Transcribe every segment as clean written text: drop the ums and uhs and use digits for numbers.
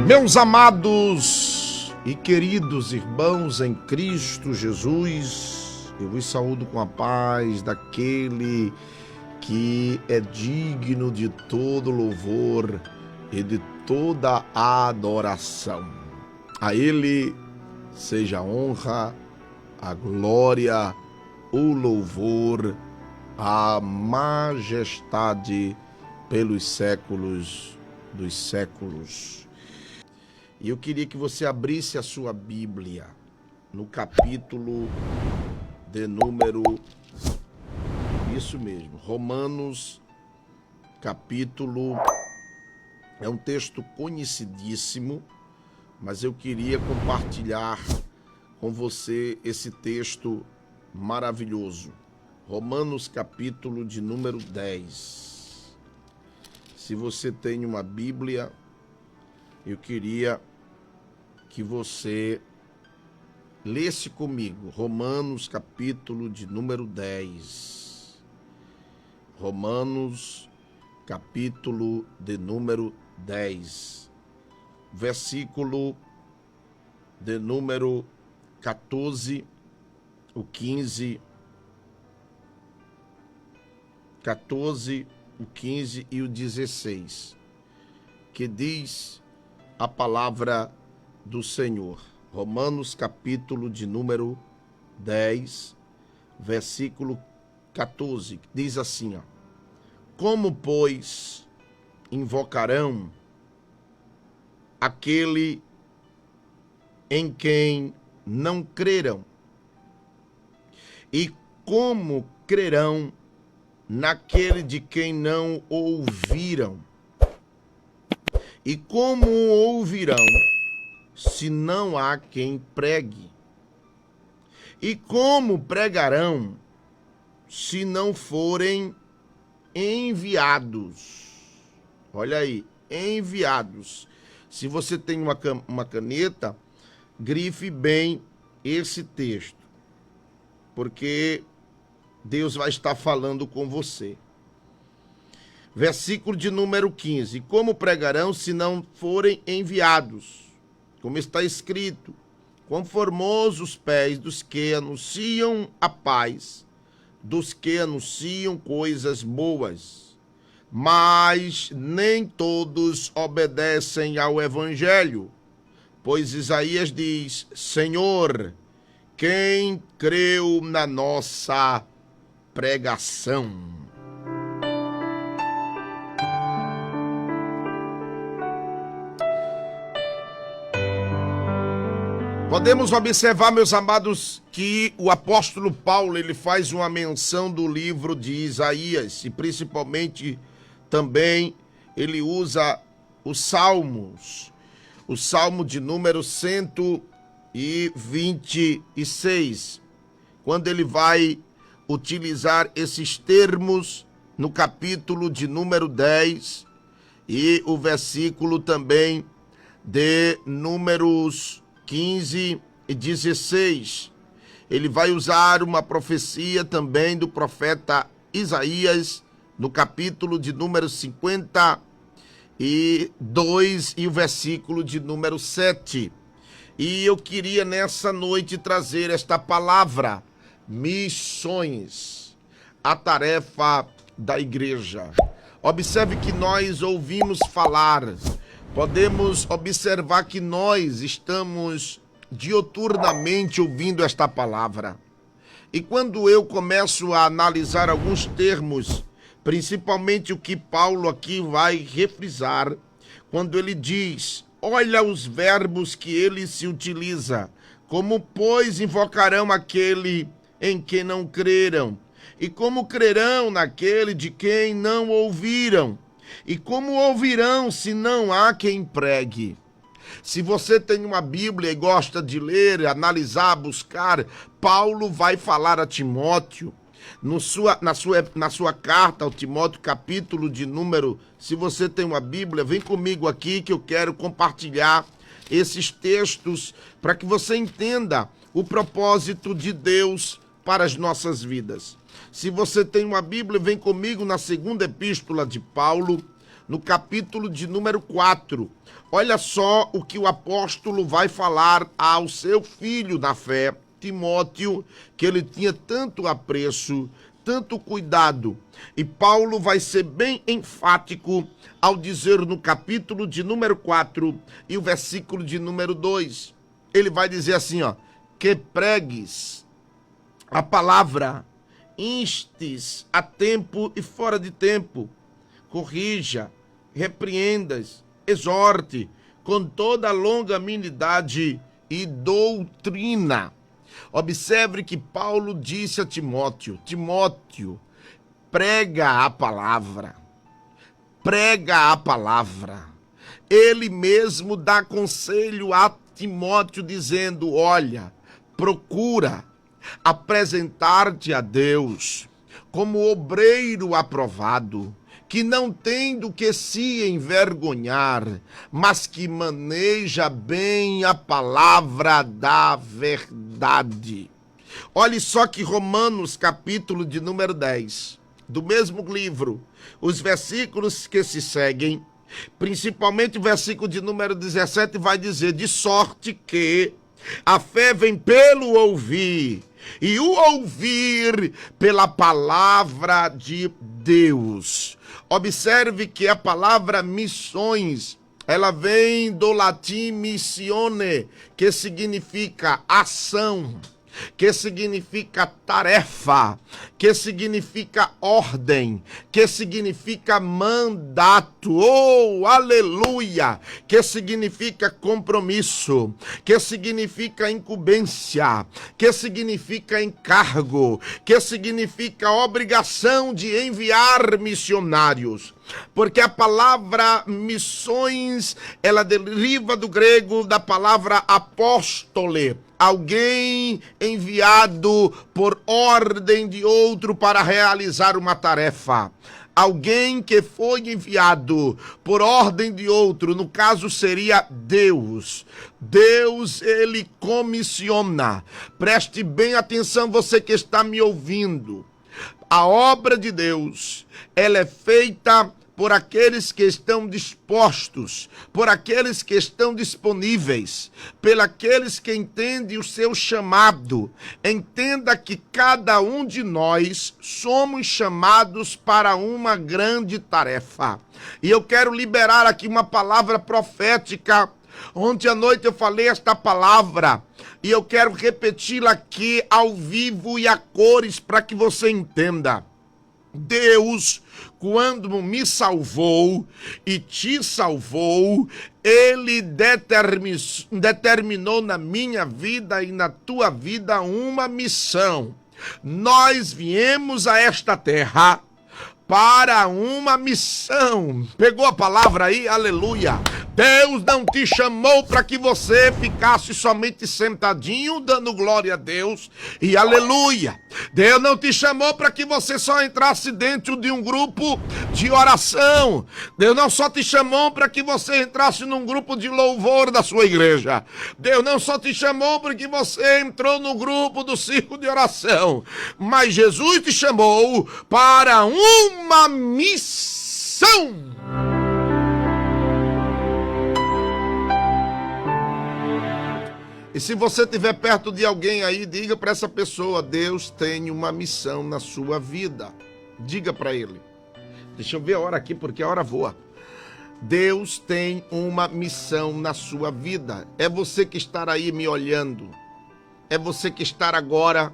Meus amados e queridos irmãos em Cristo Jesus, eu vos saúdo com a paz daquele que é digno de todo louvor e de toda adoração. A Ele seja a honra, a glória, o louvor, a majestade pelos séculos dos séculos. E eu queria que você abrisse a sua Bíblia no capítulo de número, isso mesmo, Romanos, capítulo, é um texto conhecidíssimo, mas eu queria compartilhar com você esse texto maravilhoso. Romanos, capítulo de número 10. Se você tem uma Bíblia, eu queria que você lesse comigo Romanos, capítulo de número 10. Romanos, capítulo de número 10. Versículo de número 14, o 15, 14, o 15 e o 16, que diz a palavra do Senhor. Romanos, capítulo de número 10, versículo 14, diz assim, ó: Como, pois, invocarão aquele em quem não creram? E como crerão naquele de quem não ouviram? E como ouvirão, se não há quem pregue? E como pregarão, se não forem enviados? Olha aí, enviados. Se você tem uma caneta, grife bem esse texto, porque Deus vai estar falando com você. Versículo de número 15. Como pregarão se não forem enviados? Como está escrito: Quão formosos os pés dos que anunciam a paz, dos que anunciam coisas boas. Mas nem todos obedecem ao evangelho. Pois Isaías diz: Senhor, quem creu na nossa pregação? Podemos observar, meus amados, que o apóstolo Paulo ele faz uma menção do livro de Isaías e principalmente também ele usa os Salmos, o Salmo de número 126, quando ele vai utilizar esses termos no capítulo de número 10 e o versículo também de números 15 e 16. Ele vai usar uma profecia também do profeta Isaías, no capítulo de número 52 e o versículo de número 7. E eu queria nessa noite trazer esta palavra: missões, a tarefa da igreja. Observe que nós ouvimos falar, podemos observar que nós estamos dioturnamente ouvindo esta palavra. E quando eu começo a analisar alguns termos, principalmente o que Paulo aqui vai refrisar, quando ele diz, olha os verbos que ele se utiliza: como, pois, invocarão aquele em quem não creram? E como crerão naquele de quem não ouviram? E como ouvirão se não há quem pregue? Se você tem uma Bíblia e gosta de ler, analisar, buscar, Paulo vai falar a Timóteo, na sua carta ao Timóteo, capítulo de número, se você tem uma Bíblia, vem comigo aqui que eu quero compartilhar esses textos para que você entenda o propósito de Deus para as nossas vidas. Se você tem uma Bíblia, vem comigo na segunda epístola de Paulo, no capítulo de número 4. Olha só o que o apóstolo vai falar ao seu filho na fé, Timóteo, que ele tinha tanto apreço, tanto cuidado. E Paulo vai ser bem enfático ao dizer no capítulo de número 4 e o versículo de número 2. Ele vai dizer assim, ó, que pregues a palavra, instes a tempo e fora de tempo, corrija, repreendas, exorte com toda longanimidade e doutrina. Observe que Paulo disse a Timóteo, Timóteo, prega a palavra, prega a palavra. Ele mesmo dá conselho a Timóteo dizendo, olha, procura apresentar-te a Deus como obreiro aprovado, que não tem do que se envergonhar, mas que maneja bem a palavra da verdade. Olhe só que Romanos, capítulo de número 10, do mesmo livro, os versículos que se seguem, principalmente o versículo de número 17, vai dizer, de sorte que a fé vem pelo ouvir, e o ouvir pela palavra de Deus. Observe que a palavra missões, ela vem do latim missione, que significa ação, que significa tarefa, que significa ordem, que significa mandato, oh, aleluia, que significa compromisso, que significa incumbência, que significa encargo, que significa obrigação de enviar missionários. Porque a palavra missões, ela deriva do grego da palavra apóstole, alguém enviado por ordem de outro para realizar uma tarefa. Alguém que foi enviado por ordem de outro, no caso seria Deus. Deus, ele comissiona. Preste bem atenção, você que está me ouvindo. A obra de Deus, ela é feita por aqueles que estão dispostos, por aqueles que estão disponíveis, por aqueles que entendem o seu chamado. Entenda que cada um de nós somos chamados para uma grande tarefa. E eu quero liberar aqui uma palavra profética. Ontem à noite eu falei esta palavra e eu quero repeti-la aqui ao vivo e a cores para que você entenda. Deus, quando me salvou e te salvou, ele determinou na minha vida e na tua vida uma missão. Nós viemos a esta terra para uma missão. Pegou a palavra aí? Aleluia. Deus não te chamou para que você ficasse somente sentadinho dando glória a Deus e aleluia. Deus não te chamou para que você só entrasse dentro de um grupo de oração. Deus não só te chamou para que você entrasse num grupo de louvor da sua igreja. Deus não só te chamou porque você entrou no grupo do círculo de oração. Mas Jesus te chamou para uma missão. E se você estiver perto de alguém aí, diga para essa pessoa, Deus tem uma missão na sua vida. Diga para ele. Deixa eu ver a hora aqui, porque a hora voa. Deus tem uma missão na sua vida. É você que está aí me olhando. É você que está agora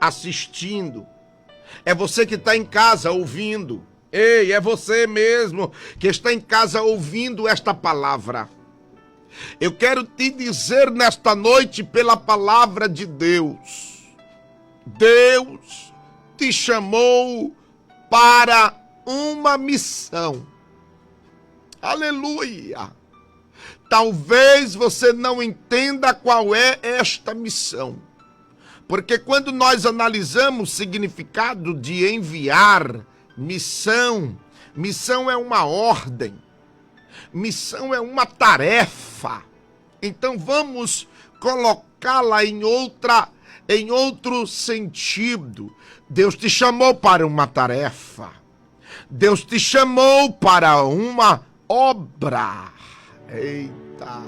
assistindo. É você que está em casa ouvindo. Ei, é você mesmo que está em casa ouvindo esta palavra. Eu quero te dizer nesta noite pela palavra de Deus. Deus te chamou para uma missão. Aleluia! Talvez você não entenda qual é esta missão. Porque quando nós analisamos o significado de enviar, missão é uma ordem. Missão é uma tarefa. Então vamos colocá-la em outro sentido. Deus te chamou para uma tarefa. Deus te chamou para uma obra. Eita!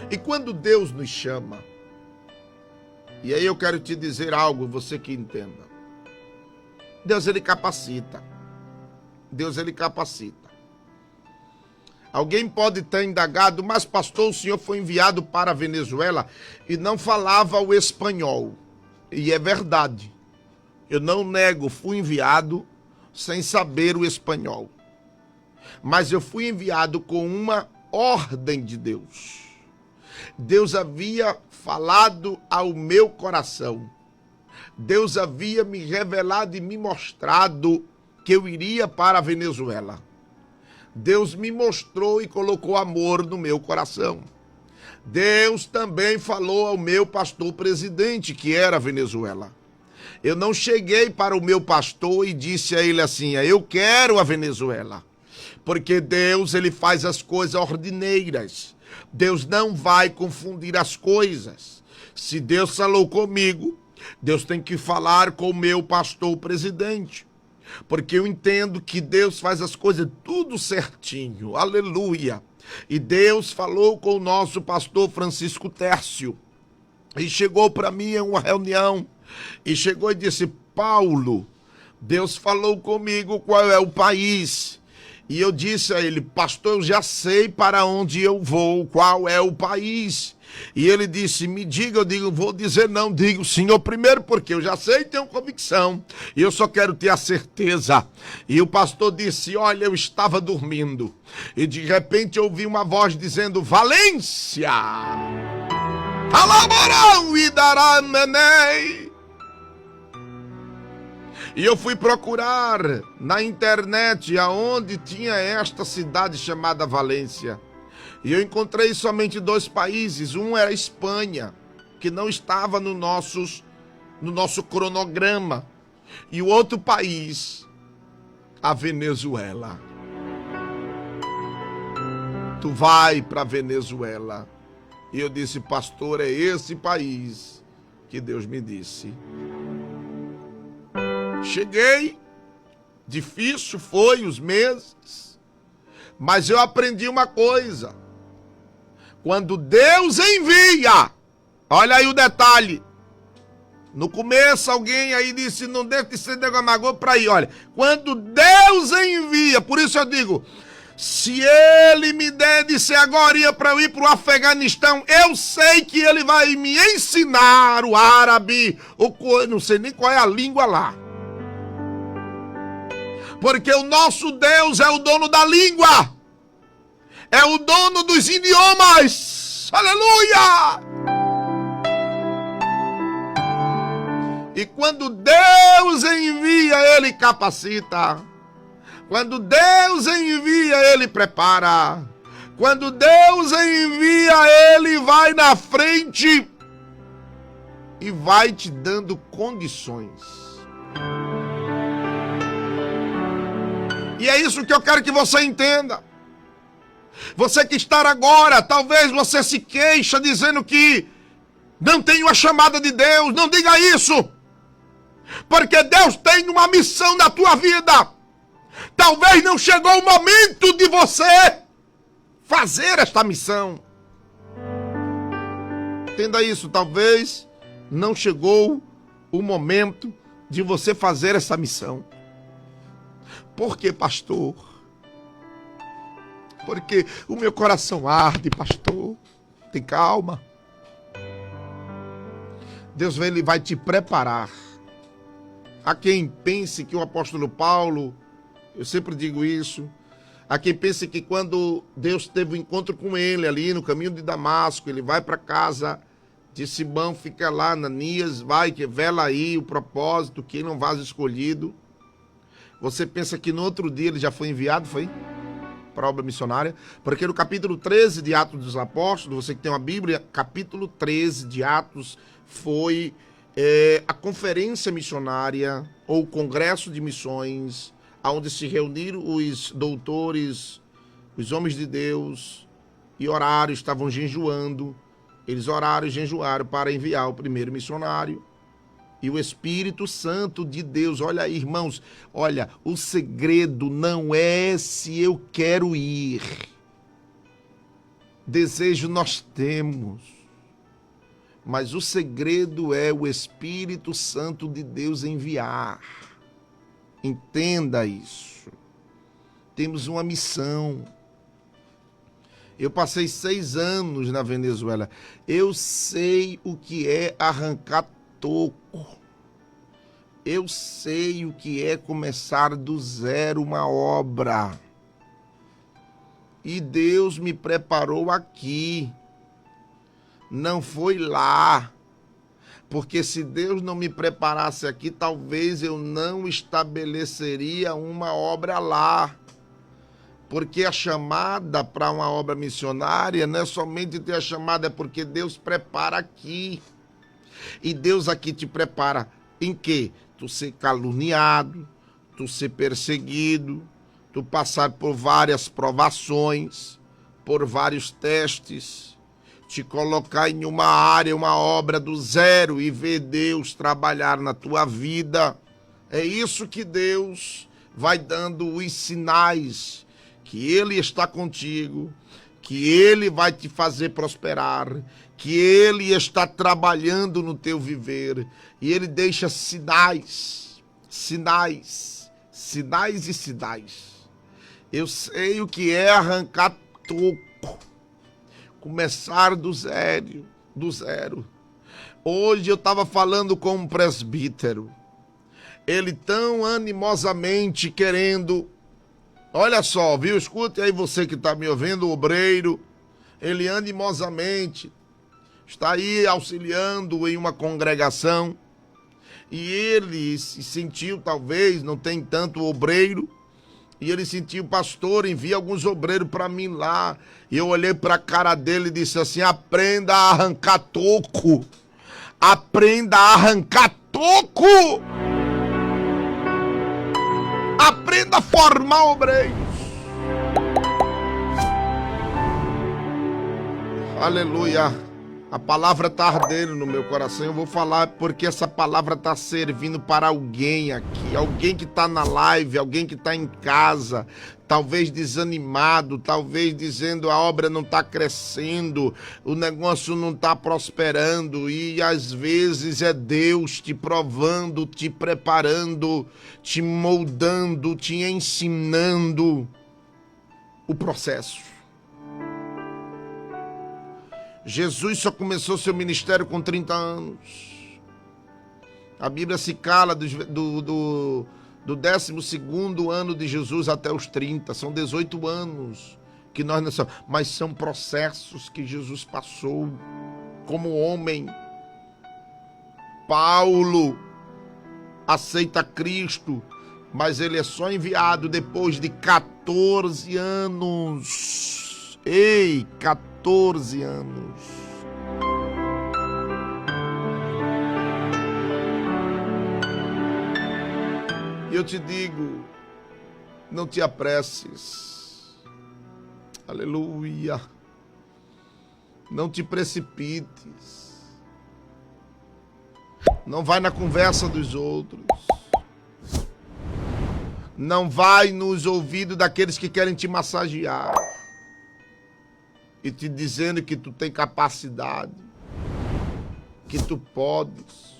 E quando Deus nos chama, e aí eu quero te dizer algo, você que entenda. Deus, ele capacita. Deus, ele capacita. Alguém pode ter indagado, mas pastor, o senhor foi enviado para a Venezuela e não falava o espanhol. E é verdade. Eu não nego, fui enviado sem saber o espanhol. Mas eu fui enviado com uma ordem de Deus. Deus havia falado ao meu coração. Deus havia me revelado e me mostrado que eu iria para a Venezuela. Deus me mostrou e colocou amor no meu coração. Deus também falou ao meu pastor presidente, que era a Venezuela. Eu não cheguei para o meu pastor e disse a ele assim, eu quero a Venezuela. Porque Deus, ele faz as coisas ordineiras. Deus não vai confundir as coisas. Se Deus falou comigo, Deus tem que falar com o meu pastor presidente. Porque eu entendo que Deus faz as coisas tudo certinho. Aleluia. E Deus falou com o nosso pastor Francisco Tércio. E chegou para mim em uma reunião. E chegou e disse, Paulo, Deus falou comigo qual é o país. E eu disse a ele, pastor, eu já sei para onde eu vou, qual é o país. E ele disse, me diga, eu digo, vou dizer não, digo senhor primeiro, porque eu já sei e tenho convicção. E eu só quero ter a certeza. E o pastor disse, olha, eu estava dormindo. E de repente eu ouvi uma voz dizendo, Valência! Alaborão e daramenei! E eu fui procurar na internet aonde tinha esta cidade chamada Valência. E eu encontrei somente 2 países. Um era a Espanha, que não estava no nosso cronograma. E o outro país, a Venezuela. Tu vai para a Venezuela. E eu disse, pastor, é esse país que Deus me disse. Cheguei, difícil foi os meses, mas eu aprendi uma coisa. Quando Deus envia, olha aí o detalhe. No começo alguém aí disse, não deixe de ser demagogo para ir. Olha, quando Deus envia, por isso eu digo, se ele me der de ser agora para eu ir para o Afeganistão, eu sei que ele vai me ensinar o árabe, não sei nem qual é a língua lá. Porque o nosso Deus é o dono da língua. É o dono dos idiomas. Aleluia! E quando Deus envia, ele capacita. Quando Deus envia, ele prepara. Quando Deus envia, ele vai na frente e vai te dando condições. E é isso que eu quero que você entenda. Você que está agora, talvez você se queixa dizendo que não tem uma chamada de Deus. Não diga isso. Porque Deus tem uma missão na tua vida. Talvez não chegou o momento de você fazer esta missão. Entenda isso, talvez não chegou o momento de você fazer essa missão. Por que, pastor? Porque o meu coração arde, pastor. Tem calma. Deus ele vai te preparar. Há quem pense que o apóstolo Paulo, eu sempre digo isso, há quem pense que quando Deus teve um encontro com ele ali no caminho de Damasco, ele vai para casa de Simão, fica lá, Ananias, vai, que vela aí o propósito, que não vaso escolhido. Você pensa que no outro dia ele já foi enviado, foi? Para a obra missionária? Porque no capítulo 13 de Atos dos Apóstolos, você que tem uma Bíblia, capítulo 13 de Atos foi a conferência missionária ou congresso de missões, onde se reuniram os doutores, os homens de Deus, e oraram, estavam jejuando. Eles oraram e jejuaram para enviar o primeiro missionário. E o Espírito Santo de Deus, olha aí, irmãos, olha, o segredo não é se eu quero ir. Desejo nós temos, mas o segredo é o Espírito Santo de Deus enviar. Entenda isso. Temos uma missão. Eu passei 6 anos na Venezuela. Eu sei o que é arrancar toco. Eu sei o que é começar do zero uma obra. E Deus me preparou aqui. Não foi lá. Porque se Deus não me preparasse aqui, talvez eu não estabeleceria uma obra lá. Porque a chamada para uma obra missionária não é somente ter a chamada, é porque Deus prepara aqui. E Deus aqui te prepara em quê? Tu ser caluniado, tu ser perseguido, tu passar por várias provações, por vários testes, te colocar em uma área, uma obra do zero e ver Deus trabalhar na tua vida. É isso que Deus vai dando os sinais, que Ele está contigo, que Ele vai te fazer prosperar, que Ele está trabalhando no teu viver, e Ele deixa sinais, sinais, sinais e sinais. Eu sei o que é arrancar toco, começar do zero, do zero. Hoje eu estava falando com um presbítero, ele tão animosamente querendo, olha só, viu? Escute aí você que está me ouvindo, o obreiro, ele animosamente está aí auxiliando em uma congregação e ele se sentiu, talvez, não tem tanto obreiro, e ele sentiu, pastor, envia alguns obreiros para mim lá. E eu olhei para a cara dele e disse assim, aprenda a arrancar toco. Aprenda a arrancar toco. Aprenda a formar obreiros. Aleluia. A palavra está ardendo no meu coração. Eu vou falar porque essa palavra está servindo para alguém aqui. Alguém que está na live, alguém que está em casa, talvez desanimado, talvez dizendo a obra não está crescendo, o negócio não está prosperando. E às vezes é Deus te provando, te preparando, te moldando, te ensinando o processo. Jesus só começou seu ministério com 30 anos. A Bíblia se cala do 12º ano de Jesus até os 30. São 18 anos que nós nascemos. Mas são processos que Jesus passou como homem. Paulo aceita Cristo, mas ele é só enviado depois de 14 anos. Ei, 14 anos. E eu te digo, não te apresses. Aleluia. Não te precipites. Não vai na conversa dos outros. Não vai nos ouvidos daqueles que querem te massagear e te dizendo que tu tem capacidade, que tu podes.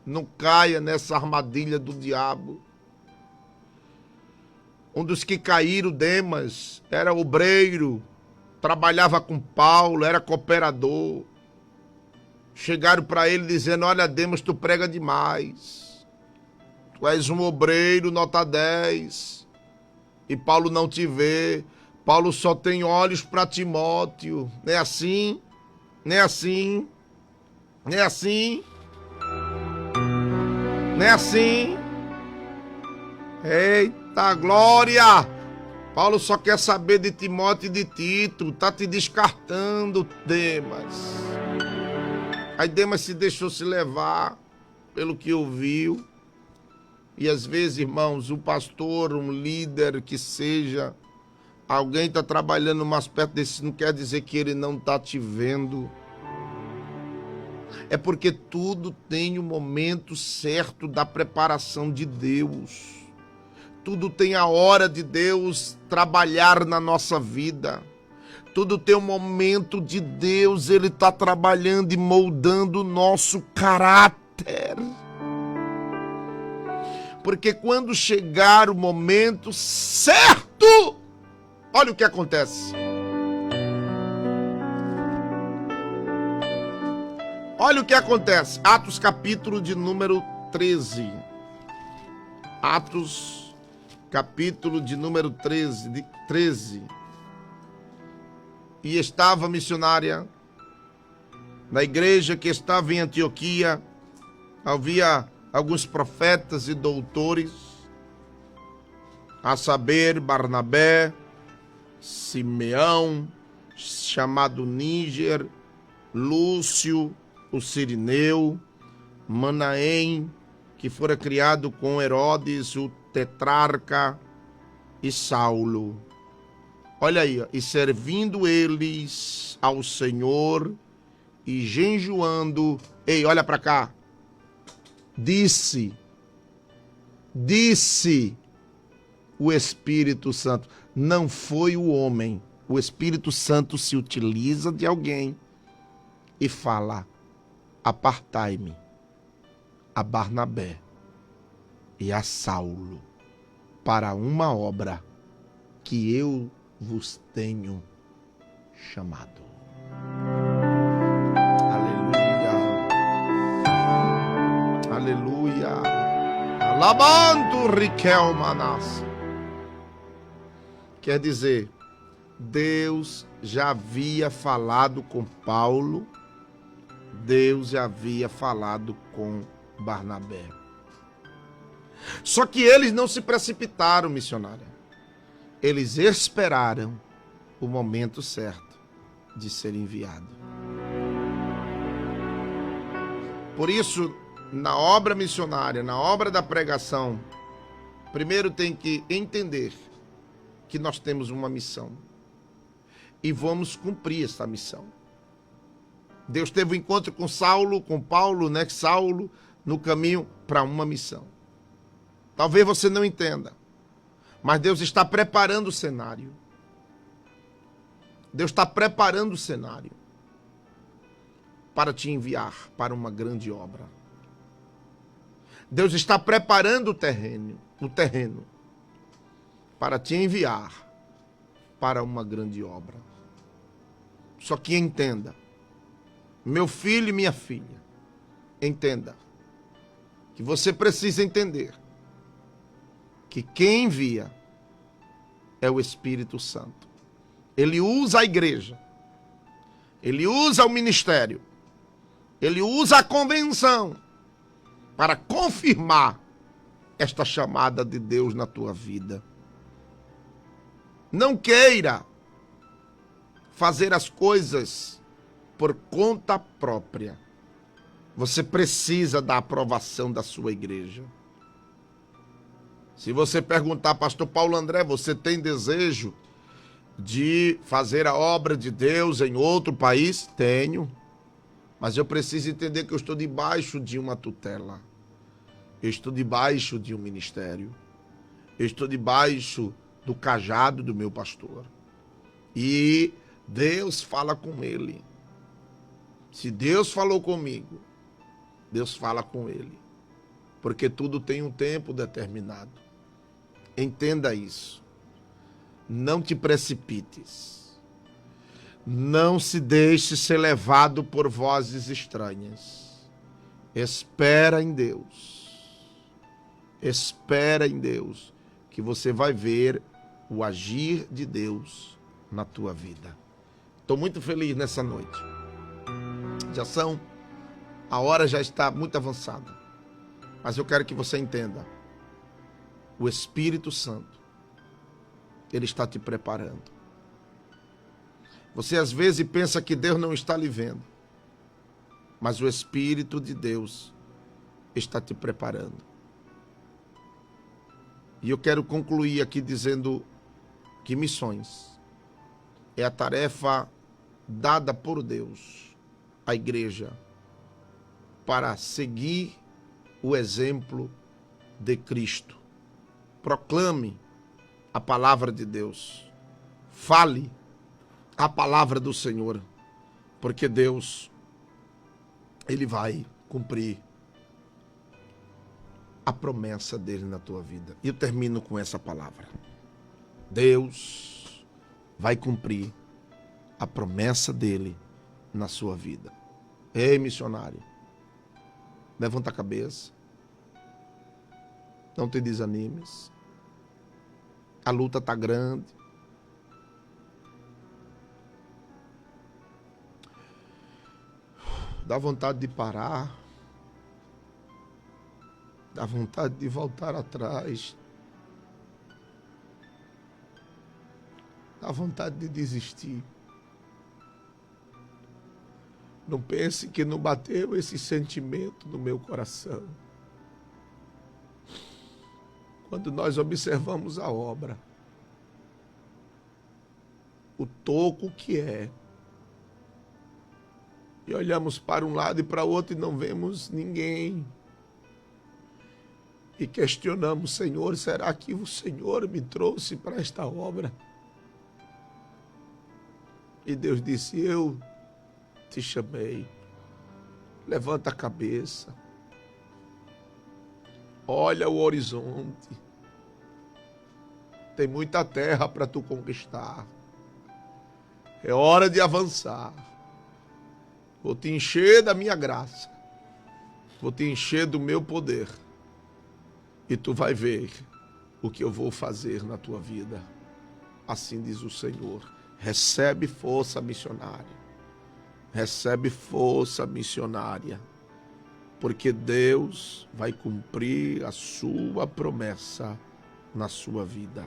Não caia nessa armadilha do diabo. Um dos que caíram, Demas, era obreiro, trabalhava com Paulo, era cooperador. Chegaram para ele dizendo, olha, Demas, tu prega demais. Tu és um obreiro, nota 10. E Paulo não te vê. Paulo só tem olhos para Timóteo. Não é assim? Não é assim? Não é assim? Não é assim? Eita glória! Paulo só quer saber de Timóteo e de Tito. Tá te descartando, Demas. Aí Demas se deixou se levar pelo que ouviu. E às vezes, irmãos, o pastor, um líder que seja, alguém está trabalhando no aspecto desse, não quer dizer que ele não está te vendo. É porque tudo tem o momento certo da preparação de Deus. Tudo tem a hora de Deus trabalhar na nossa vida. Tudo tem o momento de Deus, Ele está trabalhando e moldando o nosso caráter. Porque quando chegar o momento certo, olha o que acontece. Olha o que acontece. Atos capítulo de número 13. Atos capítulo de número 13. E estava missionária na igreja que estava em Antioquia. Havia alguns profetas e doutores, a saber, Barnabé, Simeão, chamado Níger, Lúcio, o Cirineu, Manaém, que fora criado com Herodes, o tetrarca, e Saulo. Olha aí, e servindo eles ao Senhor e jejuando, ei, olha para cá, disse o Espírito Santo, não foi o homem, o Espírito Santo se utiliza de alguém e fala, apartai-me a Barnabé e a Saulo para uma obra que eu vos tenho chamado. Aleluia. Aleluia. Alabando Riquel Manas. Quer dizer, Deus já havia falado com Paulo, Deus já havia falado com Barnabé. Só que eles não se precipitaram, missionária. Eles esperaram o momento certo de ser enviado. Por isso, na obra missionária, na obra da pregação, primeiro tem que entender que nós temos uma missão e vamos cumprir essa missão. Deus teve um encontro com Saulo, com Paulo, né? Saulo no caminho para uma missão. Talvez você não entenda, mas Deus está preparando o cenário. Deus está preparando o cenário para te enviar para uma grande obra. Deus está preparando o terreno para te enviar para uma grande obra. Só que entenda, meu filho e minha filha, entenda que você precisa entender que quem envia é o Espírito Santo. Ele usa a igreja, ele usa o ministério, ele usa a convenção para confirmar esta chamada de Deus na tua vida. Não queira fazer as coisas por conta própria. Você precisa da aprovação da sua igreja. Se você perguntar, pastor Paulo André, você tem desejo de fazer a obra de Deus em outro país? Tenho. Mas eu preciso entender que eu estou debaixo de uma tutela. Eu estou debaixo de um ministério. Eu estou debaixo do cajado do meu pastor. E Deus fala com ele. Se Deus falou comigo, Deus fala com ele. Porque tudo tem um tempo determinado. Entenda isso. Não te precipites. Não se deixe ser levado por vozes estranhas. Espera em Deus. Espera em Deus, que você vai ver o agir de Deus na tua vida. Estou muito feliz nessa noite. A hora já está muito avançada. Mas eu quero que você entenda. O Espírito Santo, ele está te preparando. Você às vezes pensa que Deus não está lhe vendo. Mas o Espírito de Deus está te preparando. E eu quero concluir aqui dizendo que missões é a tarefa dada por Deus à igreja para seguir o exemplo de Cristo. Proclame a palavra de Deus. Fale a palavra do Senhor, porque Deus, Ele vai cumprir a promessa dele na tua vida. E eu termino com essa palavra. Deus vai cumprir a promessa dele na sua vida. Ei, missionário, levanta a cabeça. Não te desanimes. A luta está grande. Dá vontade de parar. Dá vontade de voltar atrás. Dá vontade de desistir. Não pense que não bateu esse sentimento no meu coração. Quando nós observamos a obra, o toco que é, e olhamos para um lado e para o outro e não vemos ninguém. E questionamos, Senhor, será que o Senhor me trouxe para esta obra? E Deus disse, eu te chamei. Levanta a cabeça. Olha o horizonte. Tem muita terra para tu conquistar. É hora de avançar. Vou te encher da minha graça. Vou te encher do meu poder. E tu vai ver o que eu vou fazer na tua vida. Assim diz o Senhor. Recebe força missionária. Recebe força missionária. Porque Deus vai cumprir a sua promessa na sua vida.